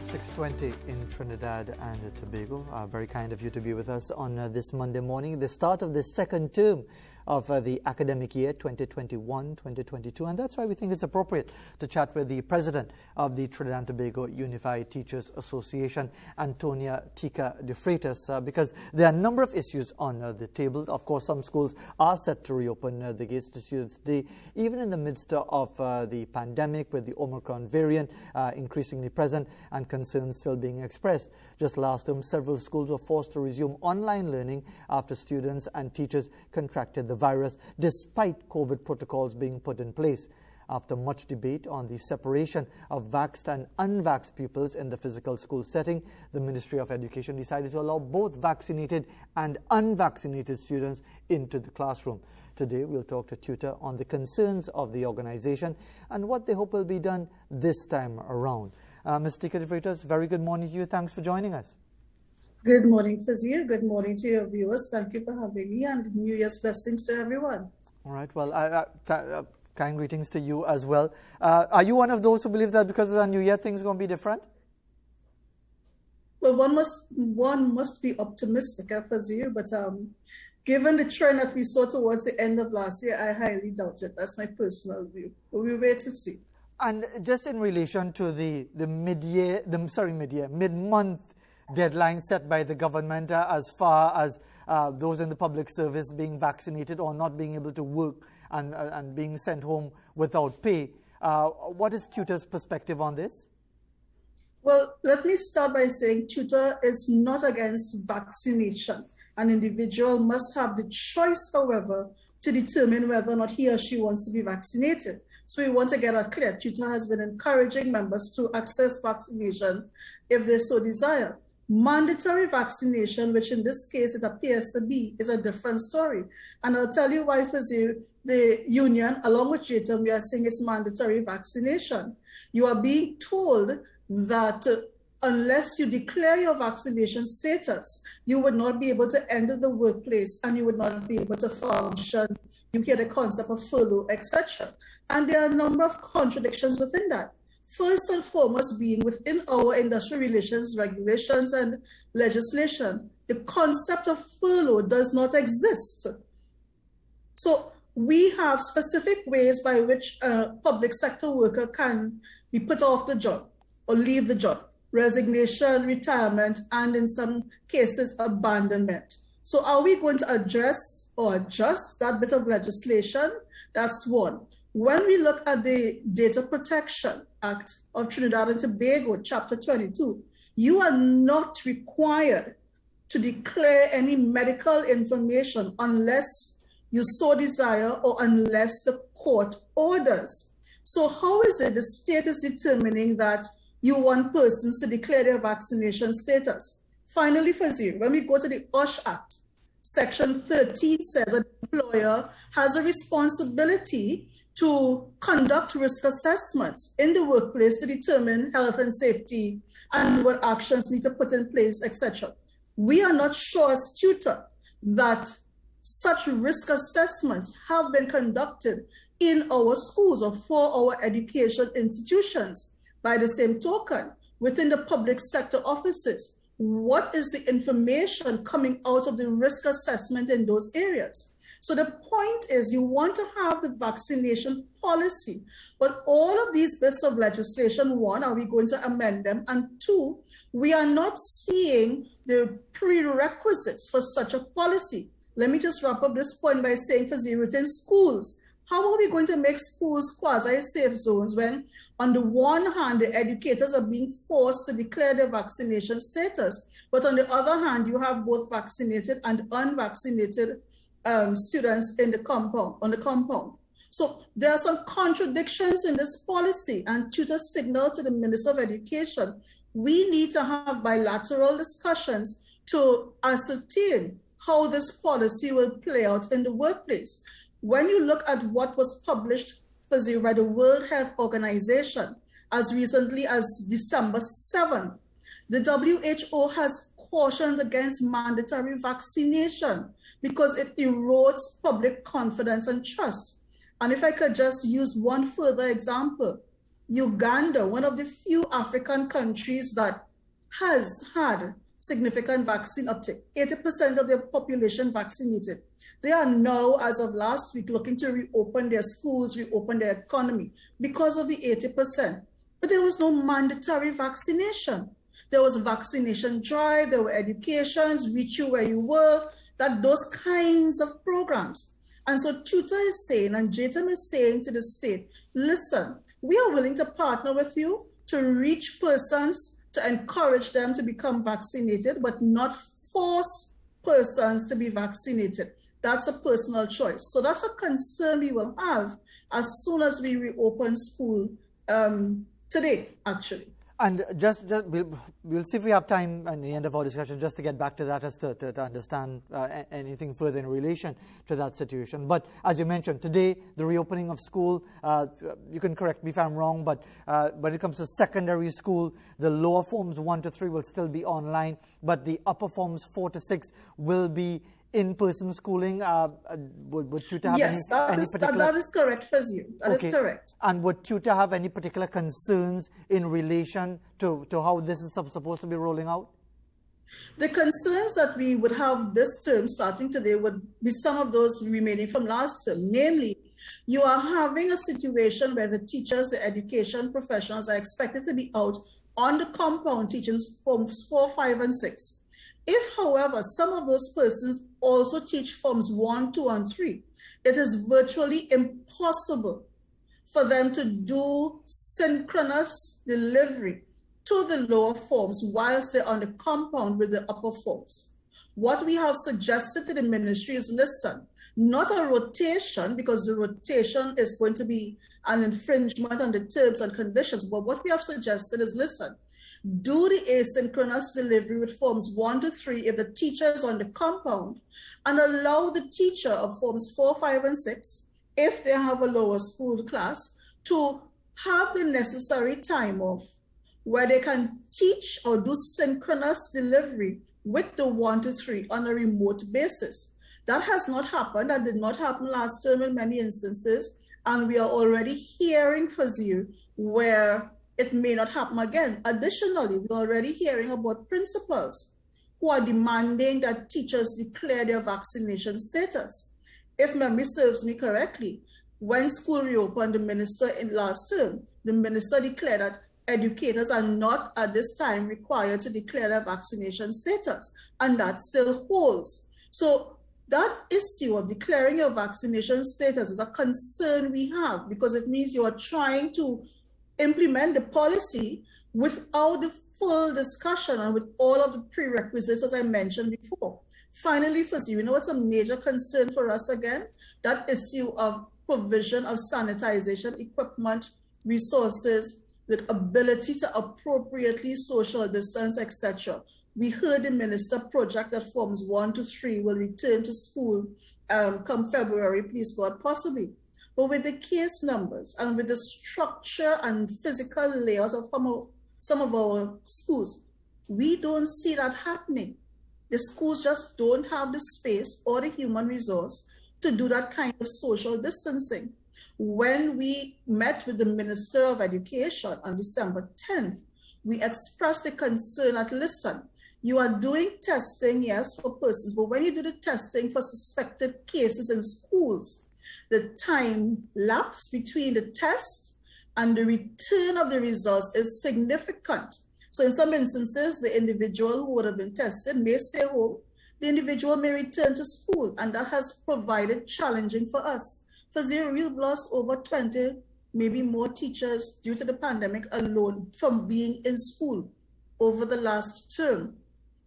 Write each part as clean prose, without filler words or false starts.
6:20 in Trinidad and Tobago. Very kind of you to be with us on this Monday morning, the start of the second term of the academic year 2021-2022, and that's why we think it's appropriate to chat with the president of the Trinidad and Tobago Unified Teachers Association, Antonia Tika de Freitas, because there are a number of issues on the table. Of course, some schools are set to reopen the gates to students today, even in the midst of the pandemic, with the Omicron variant increasingly present and concerns still being expressed. Just last term, several schools were forced to resume online learning after students and teachers contracted the virus, despite COVID protocols being put in place. After much debate on the separation of vaxxed and unvaxxed pupils in the physical school setting, the Ministry of Education decided to allow both vaccinated and unvaccinated students into the classroom. Today, we'll talk to Tutor on the concerns of the organization and what they hope will be done this time around. Ms. Tika de Freitas, very good morning to you. Thanks for joining us. Good morning, Fazir. Good morning to your viewers. Thank you for having me, and New Year's blessings to everyone. All right. Well, kind greetings to you as well. Are you one of those who believe that because it's a New Year, things are going to be different? Well, one must be optimistic, Fazir, but given the trend that we saw towards the end of last year, I highly doubt it. That's my personal view. But we'll wait to see. And just in relation to the mid-month deadline set by the government as far as those in the public service being vaccinated or not being able to work and being sent home without pay. What is Tutor's perspective on this? Well, let me start by saying Tutor is not against vaccination. An individual must have the choice, however, to determine whether or not he or she wants to be vaccinated. So we want to get that clear. Tutor has been encouraging members to access vaccination if they so desire. Mandatory vaccination, which in this case it appears to be, is a different story. And I'll tell you why, Fazil, the union, along with JTM, we are saying it's mandatory vaccination. You are being told that unless you declare your vaccination status, you would not be able to enter the workplace and you would not be able to function. You hear the concept of furlough, etc. And there are a number of contradictions within that. First and foremost being within our industrial relations regulations and legislation, the concept of furlough does not exist. So we have specific ways by which a public sector worker can be put off the job or leave the job: resignation, retirement, and in some cases, abandonment. So are we going to address or adjust that bit of legislation? That's one. When we look at the Data Protection Act of Trinidad and Tobago, Chapter 22, you are not required to declare any medical information unless you so desire or unless the court orders. So how is it the state is determining that you want persons to declare their vaccination status? Finally, Fazir, when we go to the OSH Act, Section 13 says an employer has a responsibility to conduct risk assessments in the workplace to determine health and safety and what actions need to put in place, etc. We are not sure as Tutor that such risk assessments have been conducted in our schools or for our education institutions. By the same token, within the public sector offices, what is the information coming out of the risk assessment in those areas? So the point is, you want to have the vaccination policy, but all of these bits of legislation, one, are we going to amend them? And two, we are not seeing the prerequisites for such a policy. Let me just wrap up this point by saying, for within schools, how are we going to make schools quasi-safe zones when, on the one hand, the educators are being forced to declare their vaccination status, but on the other hand, you have both vaccinated and unvaccinated students in the compound, So there are some contradictions in this policy, and Tutor signaled to the Minister of Education, we need to have bilateral discussions to ascertain how this policy will play out in the workplace. When you look at what was published by the World Health Organization as recently as December 7th, the WHO has cautioned against mandatory vaccination because it erodes public confidence and trust. And if I could just use one further example, Uganda, one of the few African countries that has had significant vaccine uptake, 80% of their population vaccinated. They are now, as of last week, looking to reopen their schools, reopen their economy because of the 80%. But there was no mandatory vaccination. There was a vaccination drive, there were educations, reach you where you were, those kinds of programs. And so TUTA is saying, and JTM is saying to the state, listen, we are willing to partner with you to reach persons, to encourage them to become vaccinated, but not force persons to be vaccinated. That's a personal choice. So that's a concern we will have as soon as we reopen school today, actually. And we'll see if we have time at the end of our discussion just to get back to that, as to understand anything further in relation to that situation. But as you mentioned, today, the reopening of school, you can correct me if I'm wrong, but when it comes to secondary school, the lower forms 1 to 3 will still be online, but the upper forms 4 to 6 will be in-person schooling. Would TUTA have yes, any particular... that is correct, Fazil. That is correct. And would TUTA have any particular concerns in relation to how this is supposed to be rolling out? The concerns that we would have this term starting today would be some of those remaining from last term. Namely, you are having a situation where the teachers, the education professionals are expected to be out on the compound teaching forms 4, 5, and 6. If, however, some of those persons also teach forms 1, 2, and 3, it is virtually impossible for them to do synchronous delivery to the lower forms whilst they're on the compound with the upper forms. What we have suggested to the ministry is, listen, not a rotation, because the rotation is going to be an infringement on the terms and conditions, but what we have suggested is, listen, do the asynchronous delivery with forms 1 to 3 if the teacher is on the compound, and allow the teacher of forms 4, 5, and 6, if they have a lower school class, to have the necessary time off where they can teach or do synchronous delivery with the 1 to 3 on a remote basis. That has not happened. That did not happen last term in many instances, and we are already hearing for you where it may not happen again. Additionally, we're already hearing about principals who are demanding that teachers declare their vaccination status. If memory serves me correctly, when school reopened, the minister in last term, the minister declared that educators are not at this time required to declare their vaccination status, and that still holds. So that issue of declaring your vaccination status is a concern we have, because it means you are trying to implement the policy without the full discussion and with all of the prerequisites, as I mentioned before. Finally, for you know what's a major concern for us again? That issue of provision of sanitization equipment, resources, the ability to appropriately social distance, etc. We heard the minister project that forms 1 to 3 will return to school come February, please God, possibly. But with the case numbers and with the structure and physical layouts of some of our schools, we don't see that happening. The schools just don't have the space or the human resource to do that kind of social distancing. When we met with the Minister of Education on December 10th, we expressed the concern that, listen, you are doing testing, yes, for persons, but when you do the testing for suspected cases in schools, the time lapse between the test and the return of the results is significant. So in some instances, the individual who would have been tested may stay home, the individual may return to school, and that has provided challenging for us. For zero, we've lost over 20, maybe more teachers due to the pandemic alone from being in school over the last term.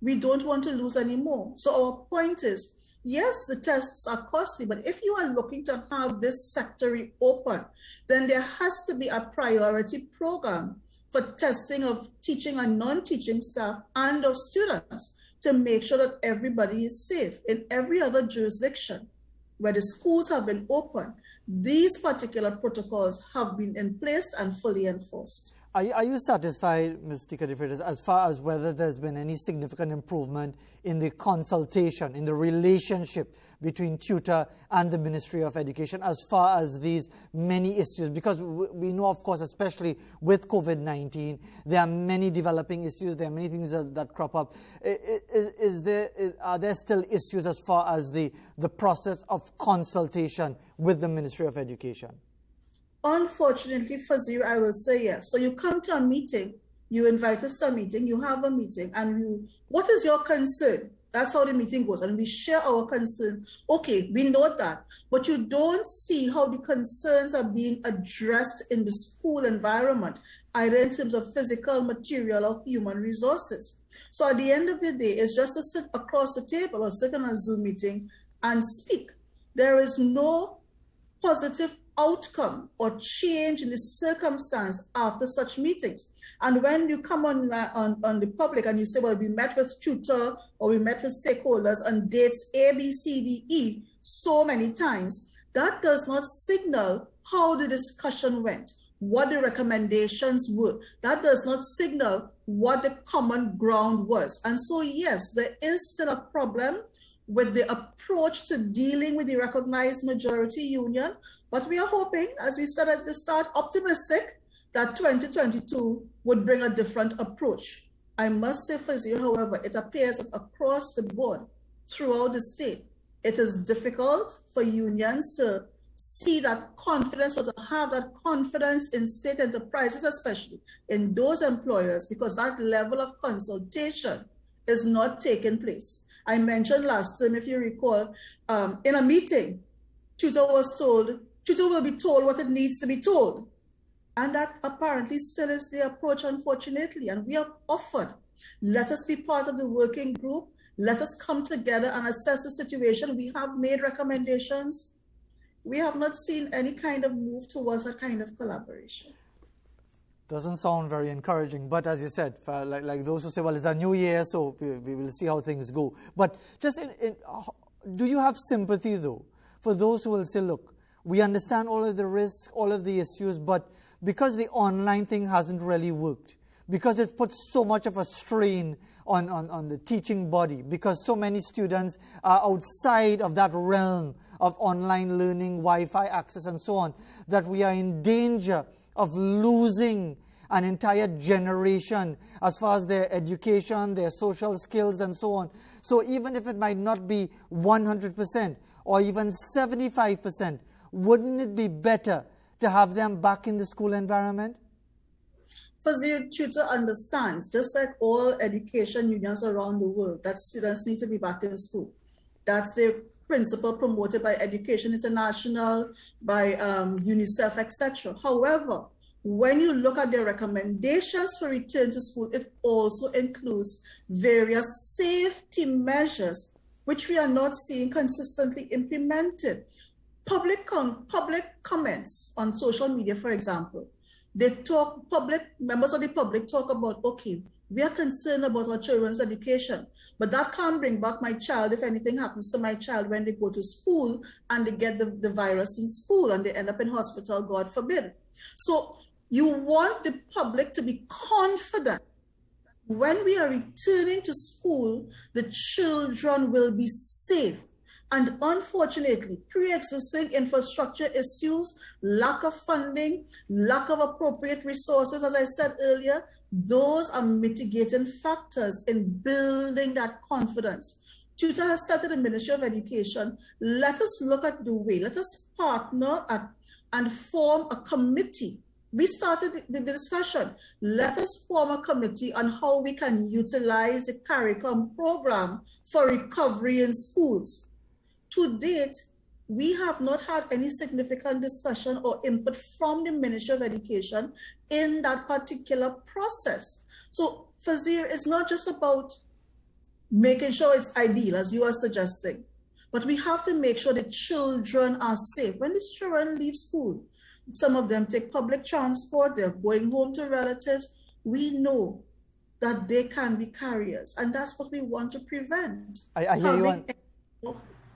We don't want to lose any more. So our point is, yes, the tests are costly, but if you are looking to have this sector reopen, then there has to be a priority program for testing of teaching and non-teaching staff and of students to make sure that everybody is safe. In every other jurisdiction where the schools have been open, these particular protocols have been in place and fully enforced. Are you satisfied, Ms. Tika de Freitas, as far as whether there's been any significant improvement in the consultation, in the relationship between tutor and the Ministry of Education as far as these many issues? Because we know, of course, especially with COVID-19, there are many developing issues, there are many things that crop up. Are there still issues as far as the process of consultation with the Ministry of Education? Unfortunately, Fazir, I will say yes. So you come to a meeting, you invite us to a meeting, you have a meeting, and what is your concern? That's how the meeting goes, and we share our concerns. Okay, we know that, but you don't see how the concerns are being addressed in the school environment, either in terms of physical, material, or human resources. So at the end of the day, it's just to sit across the table or sit in a Zoom meeting and speak. There is no positive outcome or change in the circumstance after such meetings. And when you come on the public and you say, well, we met with tutor or we met with stakeholders on dates A, B, C, D, E so many times, that does not signal how the discussion went, what the recommendations were. That does not signal what the common ground was. And so, yes, there is still a problem with the approach to dealing with the recognized majority union. But we are hoping, as we said at the start, optimistic that 2022 would bring a different approach. I must say, Fazir, however, it appears that across the board, throughout the state, it is difficult for unions to see that confidence or to have that confidence in state enterprises, especially in those employers, because that level of consultation is not taking place. I mentioned last time, if you recall, in a meeting, tutor will be told what it needs to be told. And that apparently still is the approach, unfortunately. And we have offered, let us be part of the working group. Let us come together and assess the situation. We have made recommendations. We have not seen any kind of move towards that kind of collaboration. Doesn't sound very encouraging, but as you said, like those who say, well, it's a new year, so we will see how things go. But just do you have sympathy, though, for those who will say, look, we understand all of the risks, all of the issues, but because the online thing hasn't really worked, because it puts so much of a strain on the teaching body, because so many students are outside of that realm of online learning, Wi-Fi access, and so on, that we are in danger of losing an entire generation as far as their education, their social skills, and so on. So even if it might not be 100% or even 75%, wouldn't it be better to have them back in the school environment? Fazir, tutor understands, just like all education unions around the world, that students need to be back in school. That's the principle promoted by Education International, by UNICEF, etc. However, when you look at their recommendations for return to school, it also includes various safety measures, which we are not seeing consistently implemented. Public comments on social media, for example, members of the public talk about, okay, we are concerned about our children's education, but that can't bring back my child if anything happens to my child when they go to school and they get the virus in school and they end up in hospital, God forbid. So you want the public to be confident that when we are returning to school, the children will be safe. And unfortunately, pre-existing infrastructure issues, lack of funding, lack of appropriate resources, as I said earlier, those are mitigating factors in building that confidence. Tutor has said to the Ministry of Education, let us look at the way, let us partner and form a committee. We started the discussion. Let us form a committee on how we can utilize the CARICOM program for recovery in schools. To date, we have not had any significant discussion or input from the Ministry of Education in that particular process. So, Fazir, it's not just about making sure it's ideal, as you are suggesting, but we have to make sure the children are safe. When these children leave school, some of them take public transport, they're going home to relatives. We know that they can be carriers, and that's what we want to prevent. I hear you on.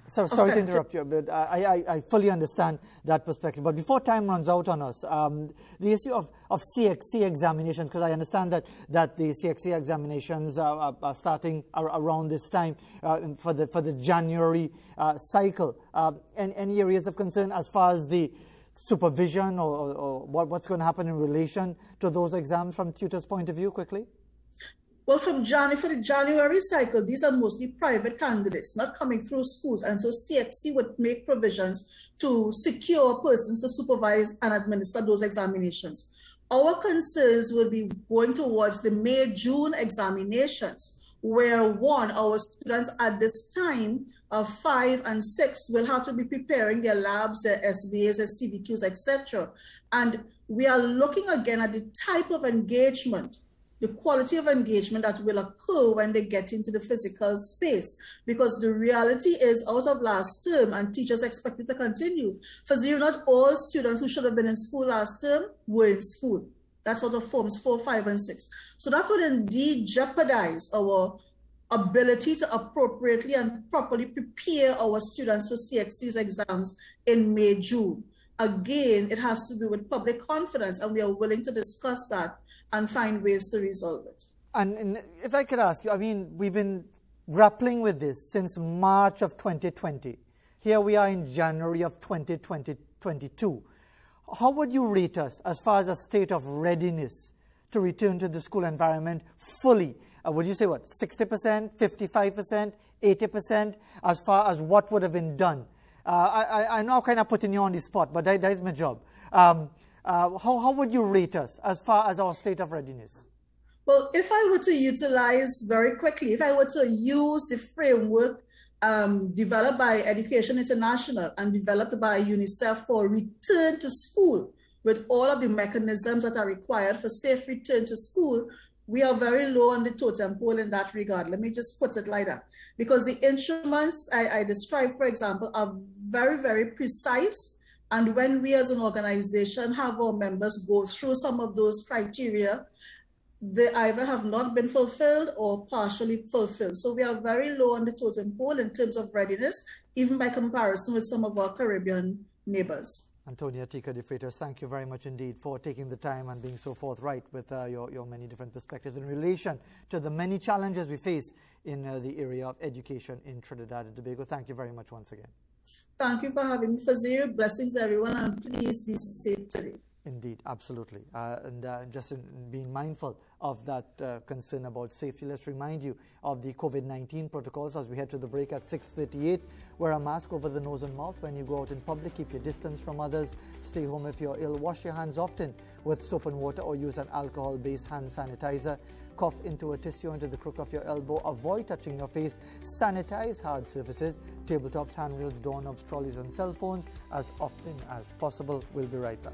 Sorry to interrupt you, but I fully understand that perspective. But before time runs out on us, the issue of CXC examinations, because I understand that the CXC examinations are starting around this time for the January cycle. Any areas of concern as far as the supervision or what's going to happen in relation to those exams from tutors' point of view, quickly? Well, for the January cycle, these are mostly private candidates, not coming through schools. And so CXC would make provisions to secure persons to supervise and administer those examinations. Our concerns will be going towards the May-June examinations, where our students at this time of 5 and 6 will have to be preparing their labs, their SBAs, their CBQs, etc. And we are looking again at the type of engagement, the quality of engagement that will occur when they get into the physical space. Because the reality is, out of last term, and teachers expect it to continue, for zero, not all students who should have been in school last term were in school. That's out of forms 4, 5, and 6. So that would indeed jeopardize our ability to appropriately and properly prepare our students for CXC's exams in May, June. Again, it has to do with public confidence, and we are willing to discuss that and find ways to resolve it. And if I could ask you, I mean, we've been grappling with this since March of 2020. Here we are in January of 2022. How would you rate us as far as a state of readiness to return to the school environment fully? Would you say what, 60%, 55%, 80%, as far as what would have been done? I know I'm kind of putting you on the spot, but that is my job. How would you rate us as far as our state of readiness? Well, if I were to utilize very quickly, if I were to use the framework developed by Education International and developed by UNICEF for return to school, with all of the mechanisms that are required for safe return to school, we are very low on the totem pole in that regard. Let me just put it like that. Because the instruments I described, for example, are very, very precise. And when we as an organization have our members go through some of those criteria, they either have not been fulfilled or partially fulfilled. So we are very low on the totem pole in terms of readiness, even by comparison with some of our Caribbean neighbors. Antonia Tika de Freitas, thank you very much indeed for taking the time and being so forthright with your many different perspectives in relation to the many challenges we face in the area of education in Trinidad and Tobago. Thank you very much once again. Thank you for having me, Fazir. Blessings, everyone, and please be safe today. Indeed, absolutely. And just in being mindful of that concern about safety, let's remind you of the COVID-19 protocols as we head to the break at 6:38. Wear a mask over the nose and mouth when you go out in public. Keep your distance from others. Stay home if you're ill. Wash your hands often with soap and water or use an alcohol-based hand sanitizer. Cough into a tissue into the crook of your elbow. Avoid touching your face. Sanitize hard surfaces, tabletops, handrails, doorknobs, trolleys and cell phones as often as possible. We'll be right back.